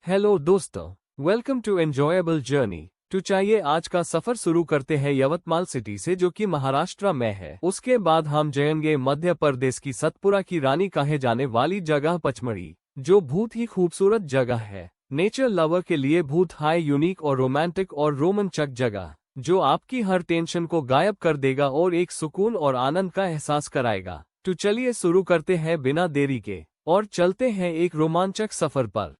Hello दोस्तों, welcome to enjoyable journey to. चाहिए आज का सफर शुरू करते हैं यवतमाल सिटी से, जो कि महाराष्ट्र में है। उसके बाद हम जाएंगे मध्य प्रदेश की सतपुड़ा की रानी कहे जाने वाली जगह पचमढ़ी, जो बहुत ही खूबसूरत जगह है। नेचर लवर के लिए बहुत हाई यूनिक और रोमांटिक और रोमांचक जगह, जो आपकी हर टेंशन को गायब कर देगा और एक सुकून और आनंद का एहसास कराएगा। तो चलिए शुरू करते हैं बिना देरी के और चलते हैं एक रोमांचक सफर पर।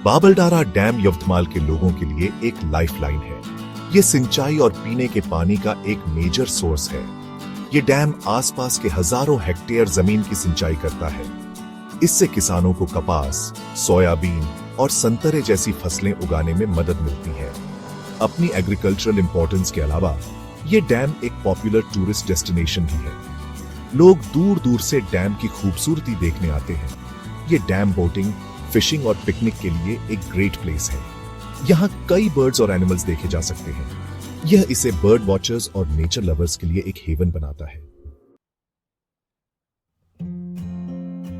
बाबलडारा डैम यवतमाल के लोगों के लिए एक लाइफलाइन है। ये सिंचाई और पीने के पानी का एक मेजर सोर्स है। ये डैम आसपास के हजारों हेक्टेयर जमीन की सिंचाई करता है। इससे किसानों को कपास, सोयाबीन और संतरे जैसी फसलें उगाने में मदद मिलती है। अपनी एग्रीकल्चरल इंपॉर्टेंस के अलावा ये डैम एक पॉपुलर टूरिस्ट डेस्टिनेशन भी है। लोग दूर दूर से डैम की खूबसूरती देखने आते हैं। ये डैम बोटिंग, फिशिंग और पिकनिक के लिए एक ग्रेट प्लेस है। यहाँ कई बर्ड्स और एनिमल्स देखे जा सकते हैं। यह इसे बर्ड वॉचर्स और नेचर लवर्स के लिए एक हेवन बनाता है।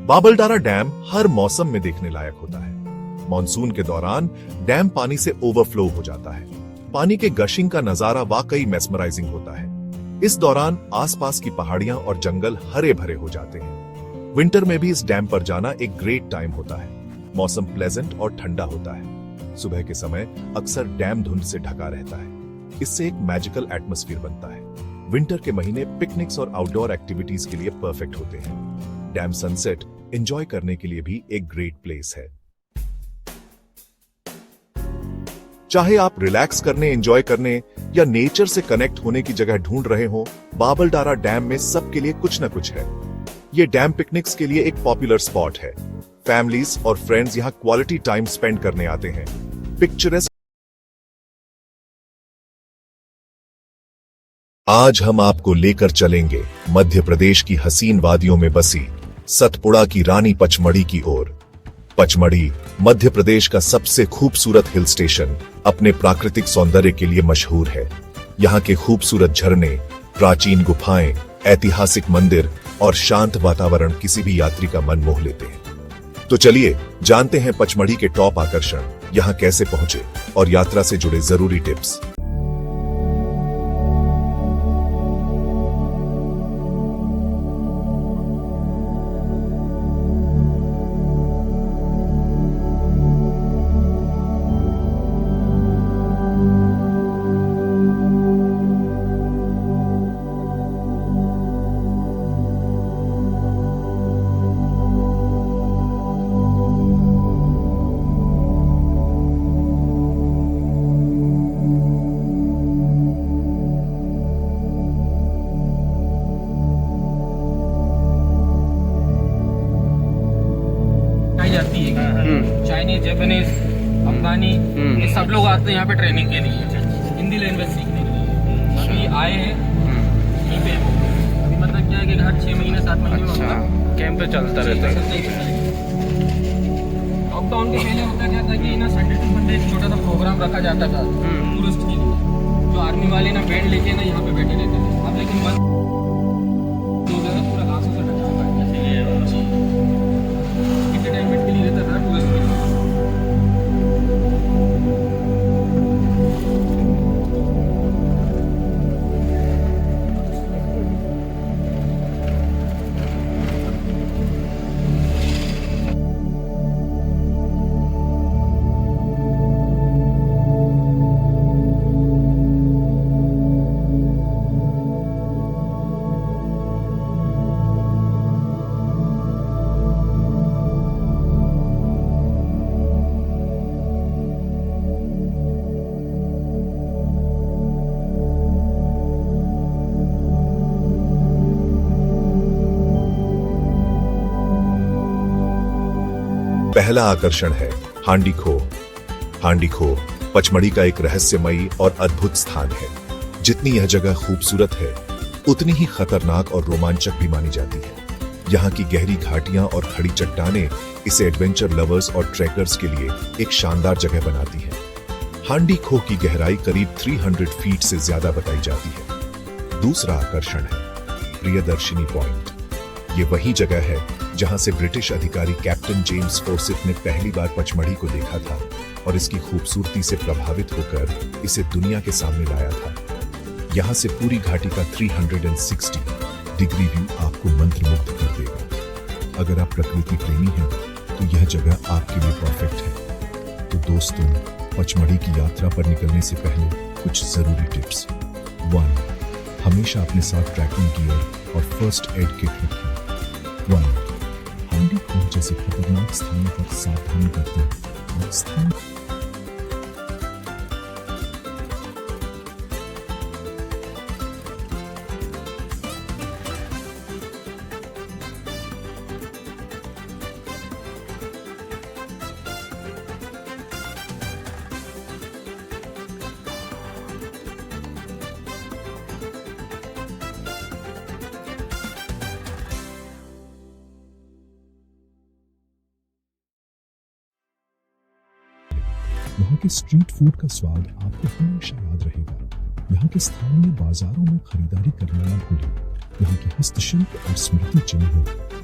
बाबलडारा डैम हर मौसम में देखने लायक होता है। मॉनसून के दौरान डैम पानी से ओवरफ्लो हो जाता है। पानी के गशिंग का नजारा वाकई मेस्मराइजिंग होता है। इस दौरान आसपास की पहाड़ियां और जंगल हरे भरे हो जाते हैं। विंटर में भी इस डैम पर जाना एक ग्रेट टाइम होता है। मौसम प्लेजेंट और ठंडा होता है। सुबह के समय अक्सर डैम धुंध से ढका रहता है। इससे एक मैजिकल एटमॉस्फेयर बनता है। विंटर के महीने पिकनिक्स और आउटडोर एक्टिविटीज के लिए परफेक्ट होते हैं। डैम सनसेट एंजॉय करने के लिए भी एक ग्रेट प्लेस है। चाहे आप रिलैक्स करने, एंजॉय करने या नेचर से कनेक्ट होने की जगह ढूंढ रहे हो, बाबलडारा डैम में सबके लिए कुछ न कुछ है। यह डैम पिकनिक्स के लिए एक पॉपुलर स्पॉट है। फैमिलीज और फ्रेंड्स यहां क्वालिटी टाइम स्पेंड करने आते हैं। पिक्चरस्क। आज हम आपको लेकर चलेंगे मध्य प्रदेश की हसीन वादियों में बसी सतपुड़ा की रानी पचमढ़ी की ओर। पचमढ़ी मध्य प्रदेश का सबसे खूबसूरत हिल स्टेशन अपने प्राकृतिक सौंदर्य के लिए मशहूर है। यहाँ के खूबसूरत झरने, प्राचीन गुफाएं, ऐतिहासिक मंदिर और शांत वातावरण किसी भी यात्री का मन मोह लेते हैं। तो चलिए जानते हैं पचमढ़ी के टॉप आकर्षण, यहाँ कैसे पहुंचे और यात्रा से जुड़े जरूरी टिप्स। जाती है। चाइनीज, जापानीज, अफगानी, ये सब लोग आते हैं यहाँ पे ट्रेनिंग के लिए, हिंदी लैंग्वेज सीखने के लिए। अभी आए हैं यहीं पे। अभी मतलब क्या है कि हर 6 महीने 7 महीने में मतलब कैंप पे चलता रहता है। लॉकडाउन के पहले होता क्या था कि ना संडे टू संडे एक छोटा सा प्रोग्राम रखा जाता था टूरिस्ट के लिए, जो आर्मी वाले ना बैंड लेके ना यहाँ पे बैठे रहते थे। अब लेकिन बस पूरा घासों से ढका हुआ है। एंटरटेनमेंट के लिए रहता था टूरिस्ट के लिए। पहला आकर्षण है हांडी खो। हांडी खो पचमढ़ी का एक रहस्यमयी और अद्भुत स्थान है। जितनी यह जगह खूबसूरत है, उतनी ही खतरनाक और रोमांचक भी मानी जाती है। यहाँ की गहरी घाटियां और खड़ी चट्टानें इसे एडवेंचर लवर्स और ट्रैकर्स के लिए एक शानदार जगह बनाती है। हांडी खो की गहराई करीब 300 फीट से ज्यादा बताई जाती है। दूसरा आकर्षण है प्रियदर्शिनी पॉइंट। ये वही जगह है जहां से ब्रिटिश अधिकारी कैप्टन जेम्स फोर्सिथ ने पहली बार पचमढ़ी को देखा था और इसकी खूबसूरती से प्रभावित होकर इसे दुनिया के सामने लाया था। यहां से पूरी घाटी का 360 डिग्री व्यू आपको मंत्रमुग्ध कर देगा। अगर आप प्रकृति प्रेमी हैं तो यह जगह आपके लिए परफेक्ट है। तो दोस्तों, पचमढ़ी की यात्रा पर निकलने से पहले कुछ जरूरी टिप्स। 1. हमेशा अपने साथ ट्रैकिंग गियर और फर्स्ट एड किट रखें। 1. हांडी खो जैसे खतरनाक स्थानों पर सावधानी बरतें और स्थान यहाँ के स्ट्रीट फूड का स्वाद आपको हमेशा याद रहेगा। यहाँ के स्थानीय बाजारों में खरीदारी करना ना भूलें। यहाँ के हस्तशिल्प और स्मृति चिन्ह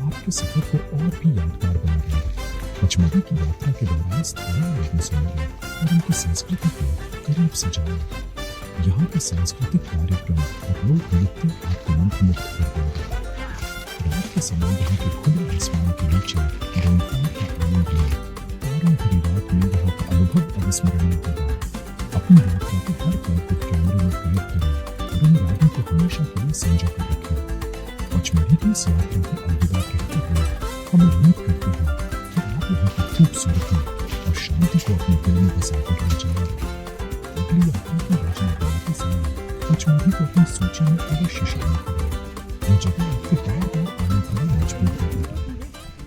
आपके सफर को और भी यादगार बना देंगे। पचमढ़ी की यात्रा के दौरान स्थानीय लोगों से मिलें और उनकी संस्कृति को करीब से जानें। यहाँ के सांस्कृतिक कार्यक्रम और लोक नृत्य आपको मंत्रमुग्ध कर देंगे। रात के समय यहाँ के खुले आसमान के नीचे bonfire का आनंद लें। भरी रात में यहाँ का अनुभव अविस्मरणीय होगा। अपनी यात्रा के हर पल को कैमरे में कैद करें और उन यादों को हमेशा के लिए संजो कर रखें। पचमढ़ी की इस यात्रा को अलविदा कहते हुए हम उम्मीद करते हैं कि आप यहाँ की खूबसूरती और शांति को अपने दिल में बसाकर रह जाएंगे। अगली यात्रा की योजना बनाते समय पचमढ़ी को अपनी सूची में अवश्य शामिल करें। यह जगह आपको बार बार आने के लिए मजबूर करेगी।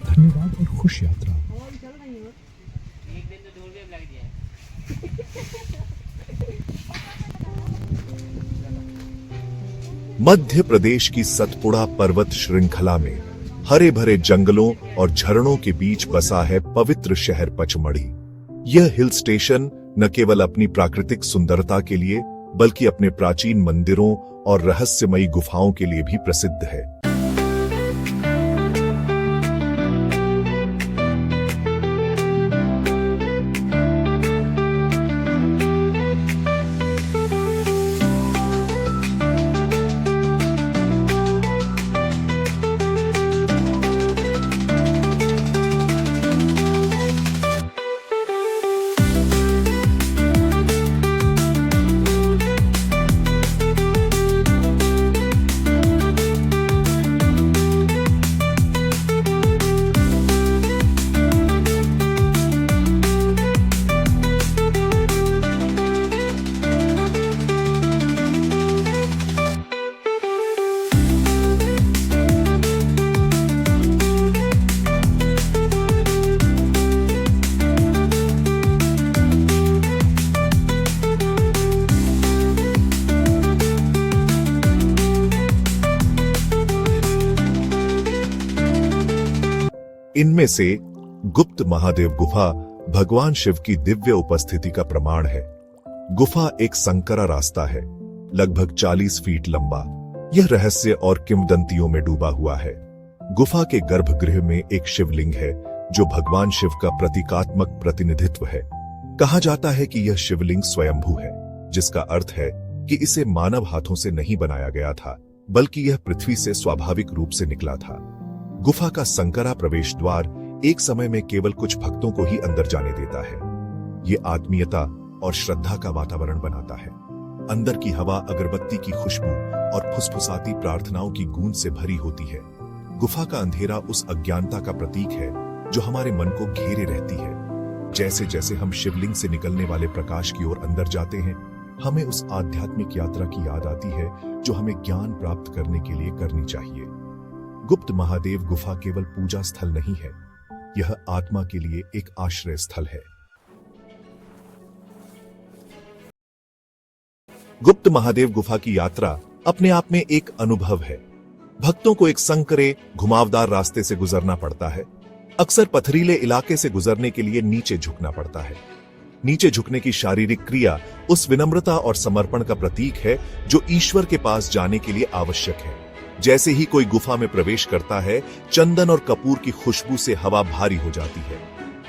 धन्यवाद और खुश यात्रा। मध्य प्रदेश की सतपुड़ा पर्वत श्रृंखला में हरे भरे जंगलों और झरनों के बीच बसा है पवित्र शहर पचमढ़ी। यह हिल स्टेशन न केवल अपनी प्राकृतिक सुंदरता के लिए बल्कि अपने प्राचीन मंदिरों और रहस्यमयी गुफाओं के लिए भी प्रसिद्ध है। इनमें से गुप्त महादेव गुफा भगवान शिव की दिव्य उपस्थिति का प्रमाण है। गुफा एक संकरा रास्ता है, लगभग 40 फीट लंबा। यह रहस्य और किंवदंतियों में डूबा हुआ है। गुफा के गर्भगृह में एक शिवलिंग है जो भगवान शिव का प्रतीकात्मक प्रतिनिधित्व है। कहा जाता है कि यह शिवलिंग स्वयंभू है, जिसका अर्थ है कि इसे मानव हाथों से नहीं बनाया गया था, बल्कि यह पृथ्वी से स्वाभाविक रूप से निकला था। गुफा का संकरा प्रवेश द्वार एक समय में केवल कुछ भक्तों को ही अंदर जाने देता है। ये आत्मीयता और श्रद्धा का वातावरण बनाता है। अंदर की हवा अगरबत्ती की खुशबू और फुसफुसाती प्रार्थनाओं की गूंज से भरी होती है। गुफा का अंधेरा उस अज्ञानता का प्रतीक है जो हमारे मन को घेरे रहती है। जैसे जैसे हम शिवलिंग से निकलने वाले प्रकाश की ओर अंदर जाते हैं, हमें उस आध्यात्मिक यात्रा की याद आती है जो हमें ज्ञान प्राप्त करने के लिए करनी चाहिए। गुप्त महादेव गुफा केवल पूजा स्थल नहीं है, यह आत्मा के लिए एक आश्रय स्थल है। गुप्त महादेव गुफा की यात्रा अपने आप में एक अनुभव है। भक्तों को एक संकरे, घुमावदार रास्ते से गुजरना पड़ता है। अक्सर पथरीले इलाके से गुजरने के लिए नीचे झुकना पड़ता है। नीचे झुकने की शारीरिक क्रिया उस विनम्रता और समर्पण का प्रतीक है जो ईश्वर के पास जाने के लिए आवश्यक है। जैसे ही कोई गुफा में प्रवेश करता है, चंदन और कपूर की खुशबू से हवा भारी हो जाती है।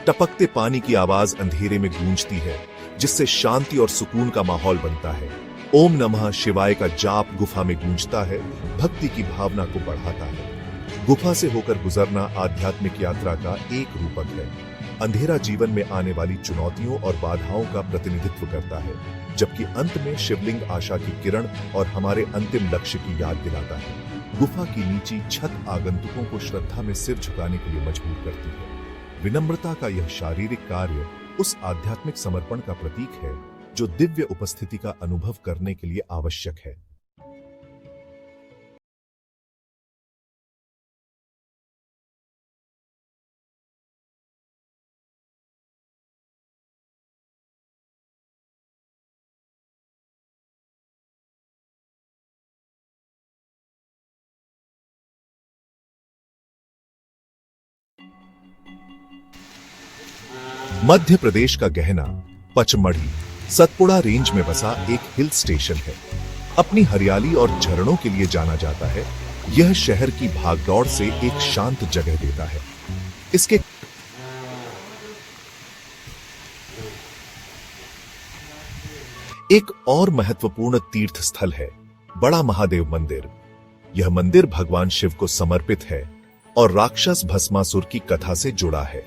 टपकते पानी की आवाज अंधेरे में गूंजती है, जिससे शांति और सुकून का माहौल बनता है। ओम नमः शिवाय का जाप गुफा में गूंजता है, भक्ति की भावना को बढ़ाता है। गुफा से होकर गुजरना आध्यात्मिक यात्रा का एक रूपक है। अंधेरा जीवन में आने वाली चुनौतियों और बाधाओं का प्रतिनिधित्व करता है, जबकि अंत में शिवलिंग आशा की किरण और हमारे अंतिम लक्ष्य की याद दिलाता है। गुफा की नीची छत आगंतुकों को श्रद्धा में सिर झुकाने के लिए मजबूर करती है। विनम्रता का यह शारीरिक कार्य उस आध्यात्मिक समर्पण का प्रतीक है जो दिव्य उपस्थिति का अनुभव करने के लिए आवश्यक है। मध्य प्रदेश का गहना पचमढ़ी सतपुड़ा रेंज में बसा एक हिल स्टेशन है। अपनी हरियाली और झरनों के लिए जाना जाता है। यह शहर की भागदौड़ से एक शांत जगह देता है। इसके एक और महत्वपूर्ण तीर्थ स्थल है बड़ा महादेव मंदिर। यह मंदिर भगवान शिव को समर्पित है और राक्षस भस्मासुर की कथा से जुड़ा है।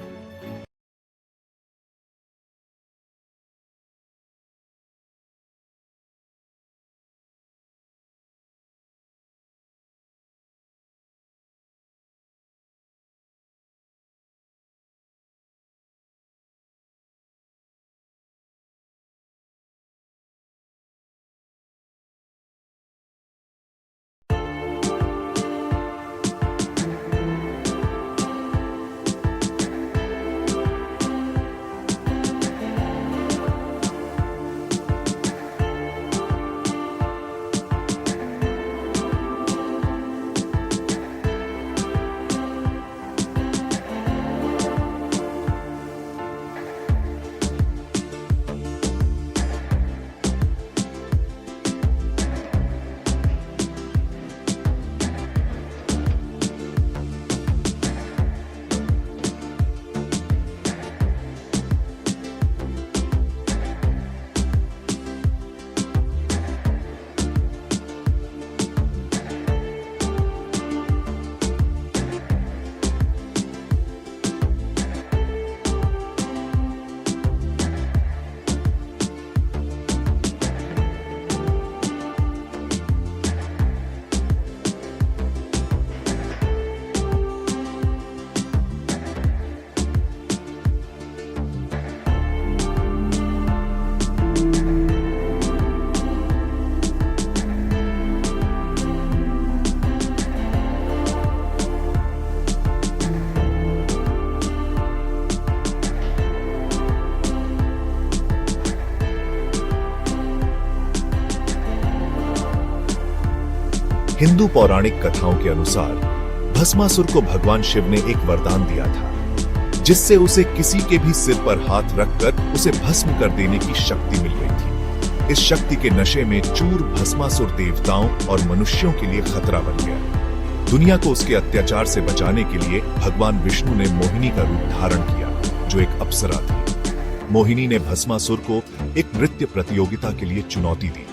हिंदू पौराणिक कथाओं के अनुसार भस्मासुर को भगवान शिव ने एक वरदान दिया था, जिससे उसे किसी के भी सिर पर हाथ रखकर उसे भस्म कर देने की शक्ति मिल गई थी। इस शक्ति के नशे में चूर भस्मासुर देवताओं और मनुष्यों के लिए खतरा बन गया। दुनिया को उसके अत्याचार से बचाने के लिए भगवान विष्णु ने मोहिनी का रूप धारण किया, जो एक अप्सरा थी। मोहिनी ने भस्मासुर को एक नृत्य प्रतियोगिता के लिए चुनौती दी,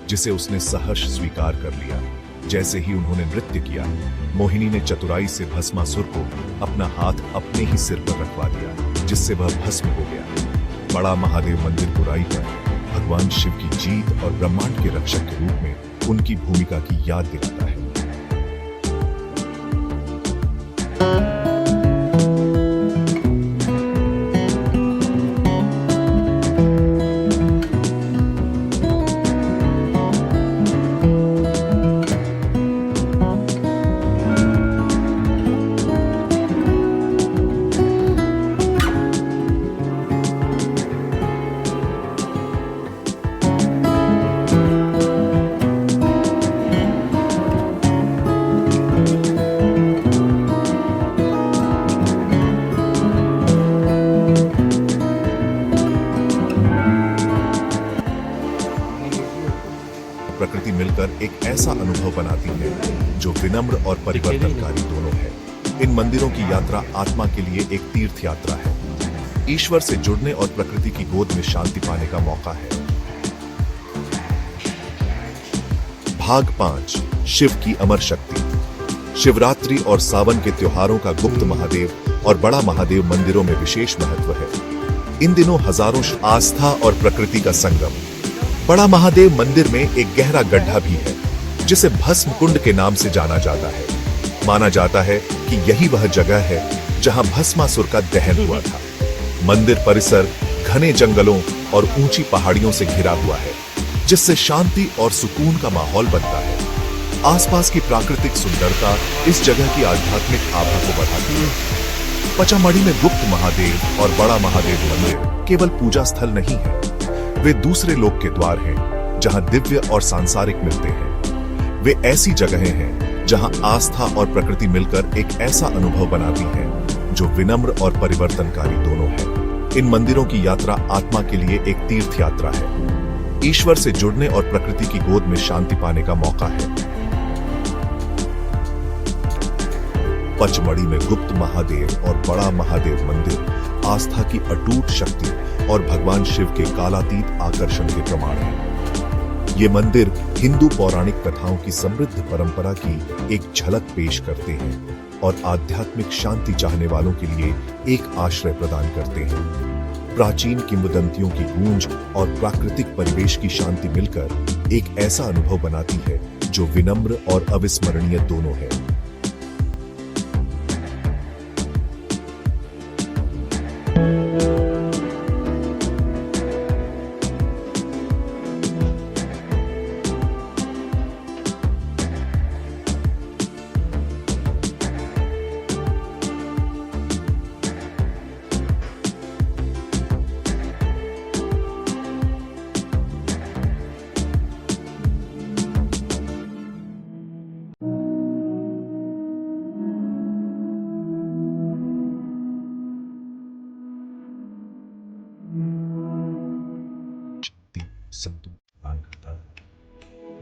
जिसे उसने सहर्ष स्वीकार कर लिया। जैसे ही उन्होंने नृत्य किया, मोहिनी ने चतुराई से भस्मासुर को अपना हाथ अपने ही सिर पर रखवा दिया, जिससे वह भस्म हो गया। बड़ा महादेव मंदिर बुराई पर भगवान शिव की जीत और ब्रह्मांड के रक्षक के रूप में उनकी भूमिका की याद दिलाता है। मिलकर एक ऐसा अनुभव बनाती है जो विनम्र और परिवर्तनकारी दोनों है। इन मंदिरों की यात्रा आत्मा के लिए एक तीर्थ यात्रा है, ईश्वर से जुड़ने और प्रकृति की गोद में शांति पाने का मौका है। भाग 5, शिव की अमर शक्ति। शिवरात्रि और सावन के त्योहारों का गुप्त महादेव और बड़ा महादेव मंदिरों में विशेष महत्व है। इन दिनों हजारों आस्था और प्रकृति का संगम। बड़ा महादेव मंदिर में एक गहरा गड्ढा भी है जिसे भस्म कुंड के नाम से जाना जाता है। माना जाता है कि यही वह जगह है जहां भस्मासुर का दहन हुआ था। मंदिर परिसर घने जंगलों और ऊंची पहाड़ियों से घिरा हुआ है, जिससे शांति और सुकून का माहौल बनता है। आसपास की प्राकृतिक सुंदरता इस जगह की आध्यात्मिक आभा को बढ़ाती है। पचामढ़ी में गुप्त महादेव और बड़ा महादेव मंदिर केवल पूजा स्थल नहीं है, वे दूसरे लोक के द्वार हैं जहां दिव्य और सांसारिक मिलते हैं। वे ऐसी जगहें हैं जहां आस्था और प्रकृति मिलकर एक ऐसा अनुभव बनाती है जो विनम्र और परिवर्तनकारी दोनों है। इन मंदिरों की यात्रा आत्मा के लिए एक तीर्थ यात्रा है, ईश्वर से जुड़ने और प्रकृति की गोद में शांति पाने का मौका है। पचमढ़ी में गुप्त महादेव और बड़ा महादेव मंदिर आस्था की अटूट शक्ति और भगवान शिव के कालातीत आकर्षण के प्रमाण है। ये मंदिर हिंदू पौराणिक कथाओं की समृद्ध परंपरा की एक झलक पेश करते हैं और आध्यात्मिक शांति चाहने वालों के लिए एक आश्रय प्रदान करते हैं। प्राचीन किंवदंतियों की गूंज और प्राकृतिक परिवेश की शांति मिलकर एक ऐसा अनुभव बनाती है जो विनम्र और अविस्मरणीय दोनों है।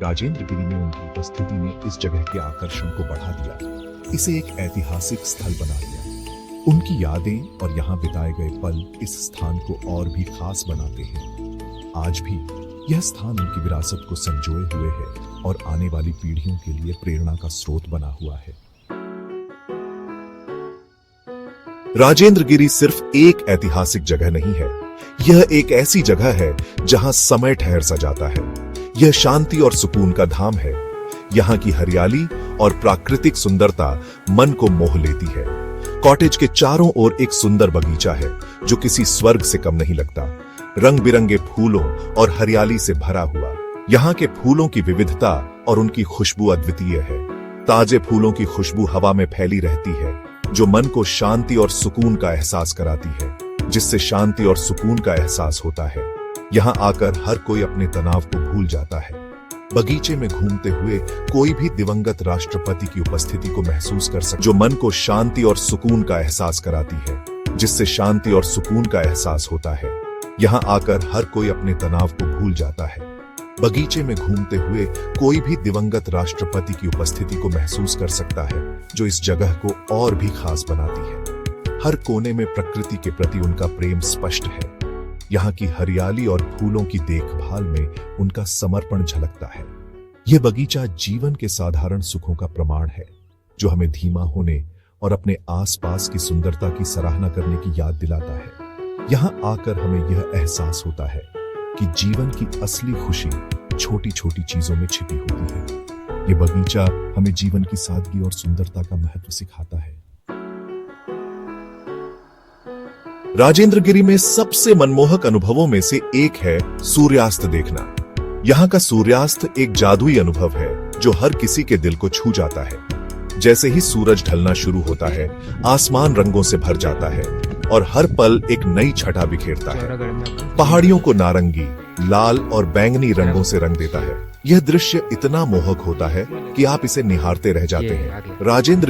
राजेंद्र गिरी में उनकी उपस्थिति ने इस जगह के आकर्षण को बढ़ा दिया, इसे एक ऐतिहासिक स्थल बना दिया। उनकी यादें और यहाँ बिताए गए पल इस स्थान को और भी खास बनाते हैं। आज भी यह स्थान उनकी विरासत को संजोए हुए है और आने वाली पीढ़ियों के लिए प्रेरणा का स्रोत बना हुआ है। राजेंद्र गिरी सिर्फ एक ऐतिहासिक जगह नहीं है, यह एक ऐसी जगह है जहां समय ठहर सा जाता है। यह शांति और सुकून का धाम है। यहाँ की हरियाली और प्राकृतिक सुंदरता मन को मोह लेती है। कॉटेज के चारों ओर एक सुंदर बगीचा है जो किसी स्वर्ग से कम नहीं लगता। रंग बिरंगे फूलों और हरियाली से भरा हुआ। यहाँ के फूलों की विविधता और उनकी खुशबू अद्वितीय है। ताजे फूलों की खुशबू हवा में फैली रहती है जो मन को शांति और सुकून का एहसास कराती है, जिससे शांति और सुकून का एहसास होता है। यहाँ आकर हर कोई अपने तनाव को भूल जाता है। बगीचे में घूमते हुए कोई भी दिवंगत राष्ट्रपति की उपस्थिति को महसूस कर सकता है, जो मन को शांति और सुकून का एहसास कराती है, जिससे शांति और सुकून का एहसास होता है। यहाँ आकर हर कोई अपने तनाव को भूल जाता है। बगीचे में घूमते हुए कोई भी दिवंगत राष्ट्रपति की उपस्थिति को महसूस कर सकता है, जो इस जगह को और भी खास बनाती है। हर कोने में प्रकृति के प्रति उनका प्रेम स्पष्ट है। यहाँ की हरियाली और फूलों की देखभाल में उनका समर्पण झलकता है। यह बगीचा जीवन के साधारण सुखों का प्रमाण है, जो हमें धीमा होने और अपने आसपास की सुंदरता की सराहना करने की याद दिलाता है। यहाँ आकर हमें यह एहसास होता है कि जीवन की असली खुशी छोटी छोटी चीजों में छिपी होती है। ये बगीचा हमें जीवन की सादगी और सुंदरता का महत्व सिखाता है। राजेंद्र गिरी में सबसे मनमोहक अनुभवों में से एक है सूर्यास्त देखना। यहाँ का सूर्यास्त एक जादुई अनुभव है जो हर किसी के दिल को छू जाता है। जैसे ही सूरज ढलना शुरू होता है, आसमान रंगों से भर जाता है और हर पल एक नई छटा बिखेरता है। पहाड़ियों को नारंगी, लाल और बैंगनी रंगों से रंग देता है। यह दृश्य इतना मोहक होता है कि आप इसे निहारते रह जाते हैं। राजेंद्र